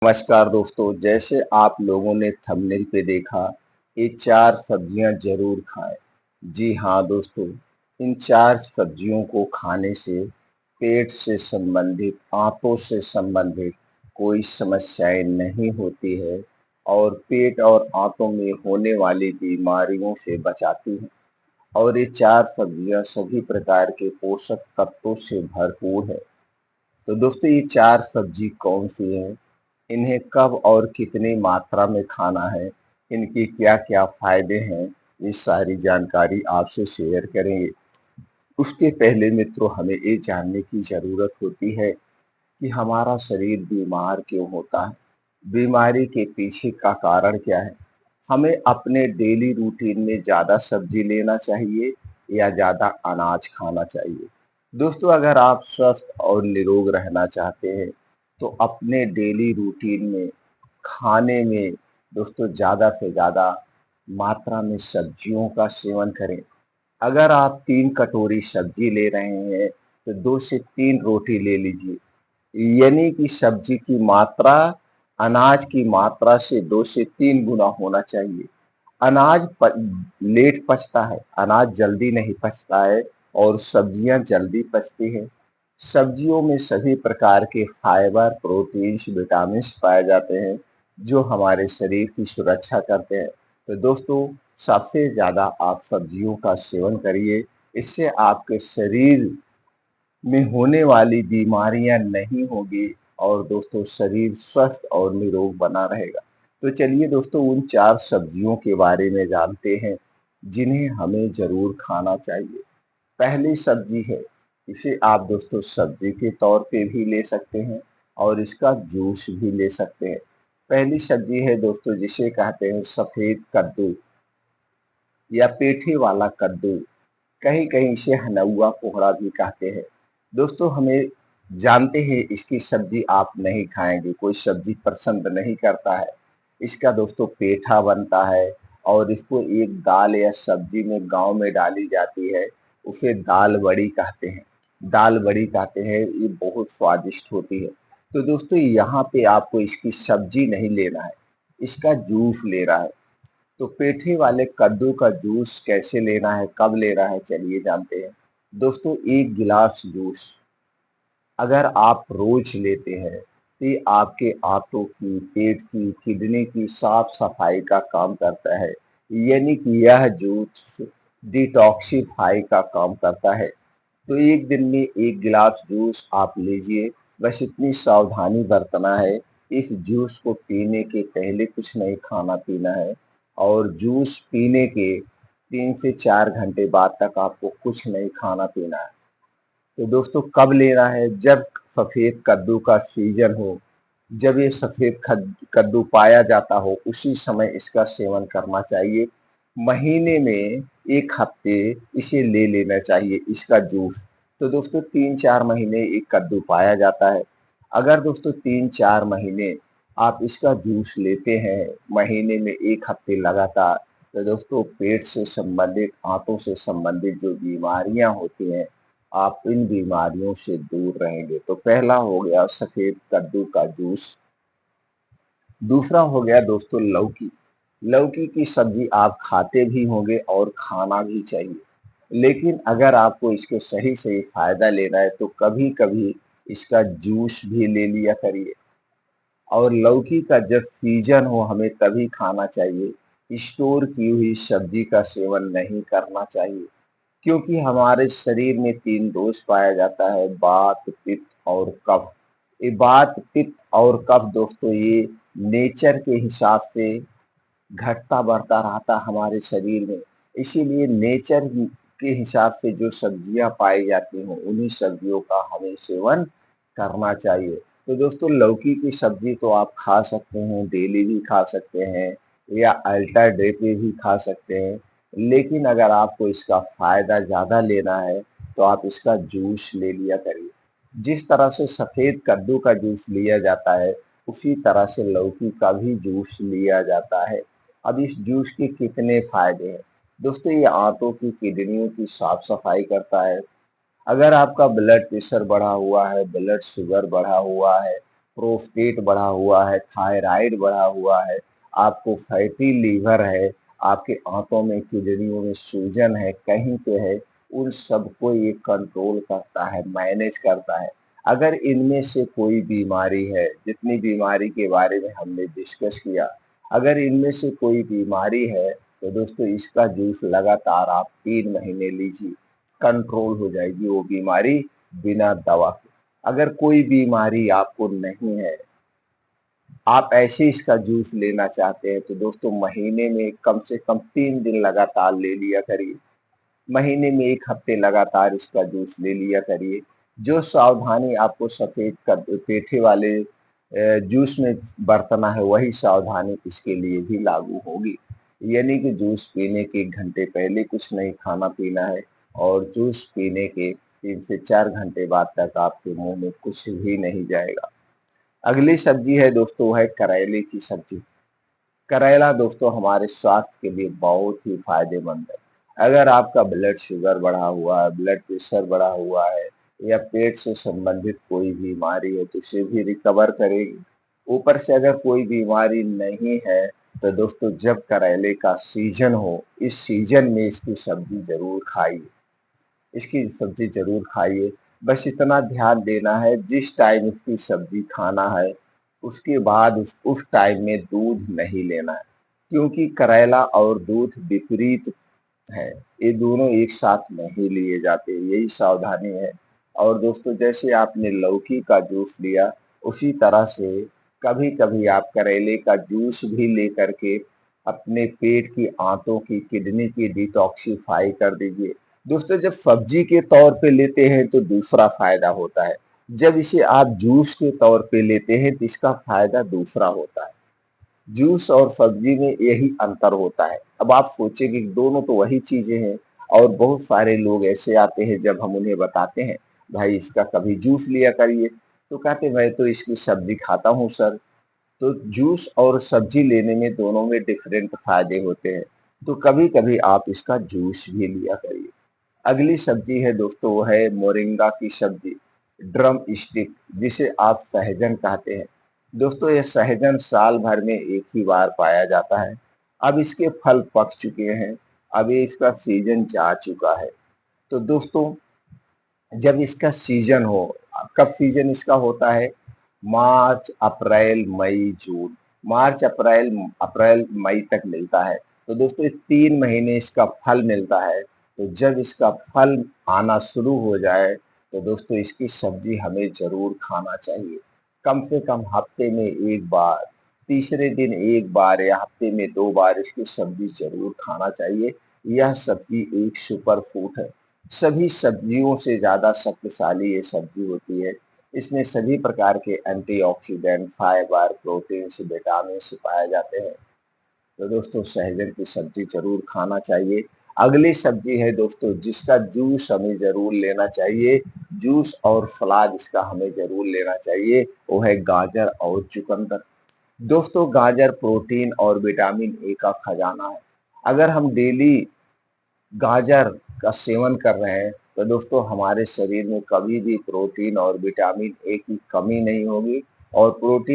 नमस्कार दोस्तों, जैसे आप लोगों ने थंबनेल पे देखा, ये 4 सब्जियां जरूर खाएं। जी हाँ दोस्तों, इन 4 सब्जियों को खाने से पेट से संबंधित, आंतों से संबंधित कोई समस्याएं नहीं होती है और पेट और आंतों में होने वाली बीमारियों से बचाती हैं। और ये 4 सब्जियां सभी प्रकार के पोषक तत्वों से भरपूर है। तो दोस्तों, ये 4 सब्जी कौन सी है, इन्हें कब और कितनी मात्रा में खाना है, इनके क्या-क्या फायदे हैं, ये सारी जानकारी आपसे शेयर करेंगे। उसके पहले मित्रों, हमें ये जानने की ज़रूरत होती है कि हमारा शरीर बीमार क्यों होता है? बीमारी के पीछे का कारण क्या है? हमें अपने डेली रूटीन में ज़्यादा सब्जी लेना चाहिए या ज़्यादा अनाज खाना चाहिए? दोस्तों, अगर आप स्वस्थ और निरोग रहना चाहते हैं, तो अपने डेली रूटीन में खाने में दोस्तों ज़्यादा से ज़्यादा मात्रा में सब्जियों का सेवन करें। अगर आप 3 कटोरी सब्जी ले रहे हैं, तो 2 से 3 रोटी ले लीजिए। यानी कि सब्जी की मात्रा अनाज की मात्रा से 2 से 3 गुना होना चाहिए। अनाज लेट पचता है, अनाज जल्दी नहीं पचता है और सब्जियां जल्दी पचती हैं। सब्जियों में सभी प्रकार के फाइबर, प्रोटीन्स, विटामिन्स पाए जाते हैं जो हमारे शरीर की सुरक्षा करते हैं। तो दोस्तों, सबसे ज़्यादा आप सब्जियों का सेवन करिए, इससे आपके शरीर में होने वाली बीमारियां नहीं होगी और दोस्तों शरीर स्वस्थ और निरोग बना रहेगा। तो चलिए दोस्तों, उन 4 सब्जियों के बारे में जानते हैं जिन्हें हमें ज़रूर खाना चाहिए। पहली सब्जी है, इसे आप दोस्तों सब्जी के तौर पे भी ले सकते हैं और इसका जूस भी ले सकते हैं। पहली सब्जी है दोस्तों, जिसे कहते हैं सफ़ेद कद्दू या पेठे वाला कद्दू। कहीं-कहीं इसे हनौआ कोहड़ा भी कहते हैं। दोस्तों, हमें जानते हैं इसकी सब्जी आप नहीं खाएँगे, कोई सब्जी पसंद नहीं करता है। इसका दोस्तों पेठा बनता है और इसको एक दाल या सब्जी में गाँव में डाली जाती है, उसे दाल बड़ी कहते हैं। दाल बड़ी कहते हैं, ये बहुत स्वादिष्ट होती है। तो दोस्तों, यहाँ पे आपको इसकी सब्जी नहीं लेना है, इसका जूस लेना है। तो पेठे वाले कद्दू का जूस कैसे लेना है, कब लेना है, चलिए जानते हैं। दोस्तों, 1 गिलास जूस अगर आप रोज लेते हैं, तो ये आपके आंतों की, पेट की, किडनी की साफ-सफाई का काम करता है। यानी कि यह जूस डिटॉक्सिफाई का काम करता है। तो 1 दिन में 1 गिलास जूस आप लीजिए, बस इतनी सावधानी बरतना है, इस जूस को पीने के पहले कुछ नहीं खाना-पीना है और जूस पीने के 3 से 4 घंटे बाद तक आपको कुछ नहीं खाना-पीना है। तो दोस्तों, कब लेना है? जब सफ़ेद कद्दू का सीज़न हो, जब ये सफ़ेद कद्दू पाया जाता हो, उसी समय इसका सेवन करना चाहिए। महीने में 1 हफ्ते इसे ले लेना चाहिए, इसका जूस। तो दोस्तों, 3-4 महीने ये कद्दू पाया जाता है। अगर दोस्तों 3-4 महीने आप इसका जूस लेते हैं, महीने में 1 हफ्ते लगातार, तो दोस्तों पेट से संबंधित, आंतों से संबंधित जो बीमारियां होती हैं, आप इन बीमारियों से दूर रहेंगे। तो पहला हो गया सफ़ेद कद्दू का जूस। दूसरा हो गया दोस्तों लौकी। लौकी की सब्जी आप खाते भी होंगे और खाना भी चाहिए। लेकिन अगर आपको इसके सही-सही फ़ायदा लेना है, तो कभी-कभी इसका जूस भी ले लिया करिए। और लौकी का जब सीज़न हो, हमें तभी खाना चाहिए। स्टोर की हुई सब्जी का सेवन नहीं करना चाहिए, क्योंकि हमारे शरीर में 3 दोष पाया जाता है, वात, पित्त और कफ। ये वात, पित्त और कफ दोस्तों, ये नेचर के हिसाब से घटता बढ़ता रहता हमारे शरीर में। इसीलिए नेचर के हिसाब से जो सब्जियां पाई जाती हैं, उन्हीं सब्जियों का हमें सेवन करना चाहिए। तो दोस्तों, लौकी की सब्जी तो आप खा सकते हैं, डेली भी खा सकते हैं या अल्टर डे पे भी खा सकते हैं। लेकिन अगर आपको इसका फायदा ज़्यादा लेना है, तो आप इसका जूस ले लिया करिए। जिस तरह से सफ़ेद कद्दू का जूस लिया जाता है, उसी तरह से लौकी का भी जूस लिया जाता है। अब इस जूस के कितने फायदे हैं? दोस्तों, ये आंतों की, किडनियों की साफ सफाई करता है। अगर आपका ब्लड प्रेशर बढ़ा हुआ है, ब्लड शुगर बढ़ा हुआ है, प्रोस्टेट बढ़ा हुआ है, थायराइड बढ़ा हुआ है, आपको फैटी लीवर है, आपके आंतों में, किडनियों में सूजन है, कहीं पे है, उन सबको ये कंट्रोल करता है, मैनेज करता है। अगर इनमें से कोई बीमारी है, जितनी बीमारी के बारे में हमने डिस्कस किया, अगर इनमें से कोई बीमारी है तो दोस्तों इसका जूस लगातार आप 3 महीने लीजिए, कंट्रोल हो जाएगी वो बीमारी बिना दवा के। अगर कोई बीमारी आपको नहीं है, आप ऐसे इसका जूस लेना चाहते हैं तो दोस्तों महीने में कम से कम 3 दिन लगातार ले लिया करिए। महीने में 1 हफ्ते लगातार इसका जूस ले लिया करिए। जो सावधानी आपको सफेद पेठे वाले जूस में बरतना है वही सावधानी इसके लिए भी लागू होगी। यानी कि जूस पीने के 1 घंटे पहले कुछ नहीं खाना पीना है और जूस पीने के 3 से 4 घंटे बाद तक आपके मुंह में कुछ भी नहीं जाएगा। अगली सब्जी है दोस्तों, है करेले की सब्जी। करेला दोस्तों हमारे स्वास्थ्य के लिए बहुत ही फायदेमंद है। अगर आपका ब्लड शुगर बढ़ा हुआ है, ब्लड प्रेशर बढ़ा हुआ है या पेट से संबंधित कोई बीमारी है तो उसे भी रिकवर करेगी। ऊपर से अगर कोई बीमारी नहीं है तो दोस्तों जब करेले का सीजन हो, इस सीजन में इसकी सब्जी जरूर खाइए, इसकी सब्जी जरूर खाइए। बस इतना ध्यान देना है जिस टाइम इसकी सब्जी खाना है उसके बाद उस टाइम में दूध नहीं लेना है, क्योंकि करेला और दूध विपरीत है, ये दोनों एक साथ नहीं लिए जाते, यही सावधानी है। और दोस्तों जैसे आपने लौकी का जूस लिया उसी तरह से कभी कभी आप करेले का जूस भी ले करके अपने पेट की, आंतों की, किडनी की डिटॉक्सिफाई कर दीजिए। दोस्तों जब सब्जी के तौर पे लेते हैं तो दूसरा फायदा होता है, जब इसे आप जूस के तौर पे लेते हैं तो इसका फायदा दूसरा होता है। जूस और सब्जी में यही अंतर होता है। अब आप सोचेंगे कि दोनों तो वही चीजें हैं, और बहुत सारे लोग ऐसे आते हैं जब हम उन्हें बताते हैं भाई इसका कभी जूस लिया करिए तो कहते मैं तो इसकी सब्जी खाता हूँ सर। तो जूस और सब्जी लेने में दोनों में डिफरेंट फायदे होते हैं, तो कभी कभी आप इसका जूस भी लिया करिए। अगली सब्जी है दोस्तों, वो है मोरिंगा की सब्जी, ड्रम स्टिक, जिसे आप सहजन कहते हैं। दोस्तों ये सहजन साल भर में एक ही बार पाया जाता है। अब इसके फल पक चुके हैं, अब ये इसका सीजन जा चुका है। तो दोस्तों जब इसका सीजन हो, कब सीजन इसका होता है? मार्च, अप्रैल, मई, जून। मार्च, अप्रैल, मई तक मिलता है। तो दोस्तों 3 महीने इसका फल मिलता है। तो जब इसका फल आना शुरू हो जाए तो दोस्तों इसकी सब्जी हमें जरूर खाना चाहिए। कम से कम हफ्ते में 1 बार, तीसरे दिन 1 बार या हफ्ते में 2 बार इसकी सब्जी जरूर खाना चाहिए। यह सब्जी एक सुपर फूड है। सभी सब्जियों से ज़्यादा शक्तिशाली ये सब्जी होती है। इसमें सभी प्रकार के एंटीऑक्सीडेंट, फाइबर, प्रोटीन्स, विटामिन्स पाए जाते हैं। तो दोस्तों सहजन की सब्जी जरूर खाना चाहिए। अगली सब्जी है दोस्तों जिसका जूस हमें जरूर लेना चाहिए, जूस और सलाद इसका हमें जरूर लेना चाहिए, वो है गाजर और चुकंदर। दोस्तों गाजर प्रोटीन और विटामिन ए का खजाना है। अगर हम डेली गाजर का सेवन कर रहे हैं तो दोस्तों हमारे शरीर में कभी भी प्रोटीन और विटामिन ए की कमी नहीं होगी, और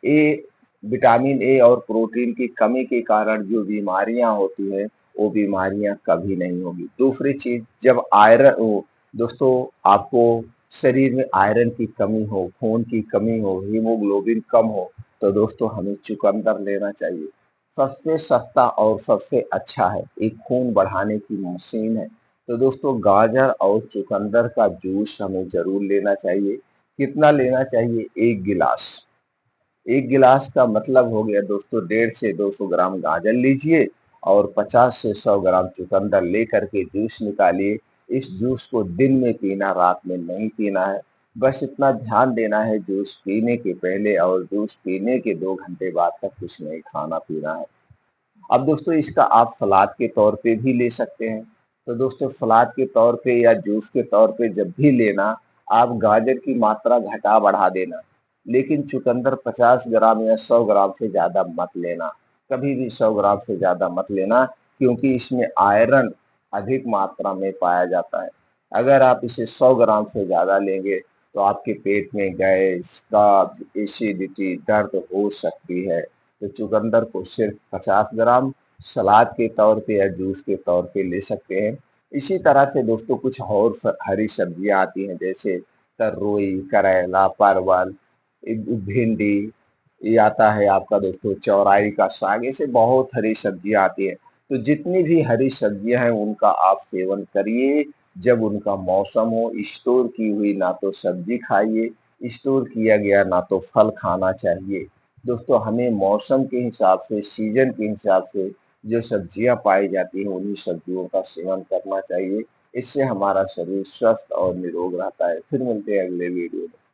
ए विटामिन ए और प्रोटीन की कमी के कारण जो बीमारियां होती हैं वो बीमारियां कभी नहीं होगी। दूसरी चीज, जब आयरन हो दोस्तों, आपको शरीर में आयरन की कमी हो, खून की कमी हो, हीमोग्लोबिन कम हो तो दोस्तों हमें चुकंदर लेना चाहिए। सबसे सस्ता और सबसे अच्छा है, एक खून बढ़ाने की मशीन है। तो दोस्तों गाजर और चुकंदर का जूस हमें जरूर लेना चाहिए। कितना लेना चाहिए? 1 गिलास। 1 गिलास का मतलब हो गया दोस्तों 150 से 200 ग्राम गाजर लीजिए और 50 से 100 ग्राम चुकंदर लेकर के जूस निकालिए। इस जूस को दिन में पीना, रात में नहीं पीना है। बस इतना ध्यान देना है, जूस पीने के पहले और जूस पीने के 2 घंटे बाद तक कुछ नहीं खाना पीना है। अब दोस्तों इसका आप सलाद के तौर पे भी ले सकते हैं। तो दोस्तों सलाद के तौर पे या जूस के तौर पे जब भी लेना, आप गाजर की मात्रा घटा बढ़ा देना, लेकिन चुकंदर 50 ग्राम या 100 ग्राम से ज़्यादा मत लेना। कभी भी 100 ग्राम से ज़्यादा मत लेना, क्योंकि इसमें आयरन अधिक मात्रा में पाया जाता है। अगर आप इसे 100 ग्राम से ज़्यादा लेंगे तो आपके पेट में गैस, कब्ज, एसिडिटी, दर्द हो सकती है। तो चुकंदर को सिर्फ 50 ग्राम सलाद के तौर पे या जूस के तौर पे ले सकते हैं। इसी तरह से दोस्तों कुछ और हरी सब्जियां आती हैं, जैसे तरोई, करेला, परवल, भिंडी, ये आता है आपका दोस्तों चौलाई का साग। ऐसे बहुत हरी सब्जियां आती हैं। तो जितनी भी हरी सब्जियां हैं उनका आप सेवन करिए जब उनका मौसम हो। स्टोर की हुई ना तो सब्जी खाइए, स्टोर किया गया ना तो फल खाना चाहिए। दोस्तों हमें मौसम के हिसाब से, सीजन के हिसाब से जो सब्जियां पाई जाती हैं उन्हीं सब्जियों का सेवन करना चाहिए। इससे हमारा शरीर स्वस्थ और निरोग रहता है। फिर मिलते हैं अगले वीडियो में।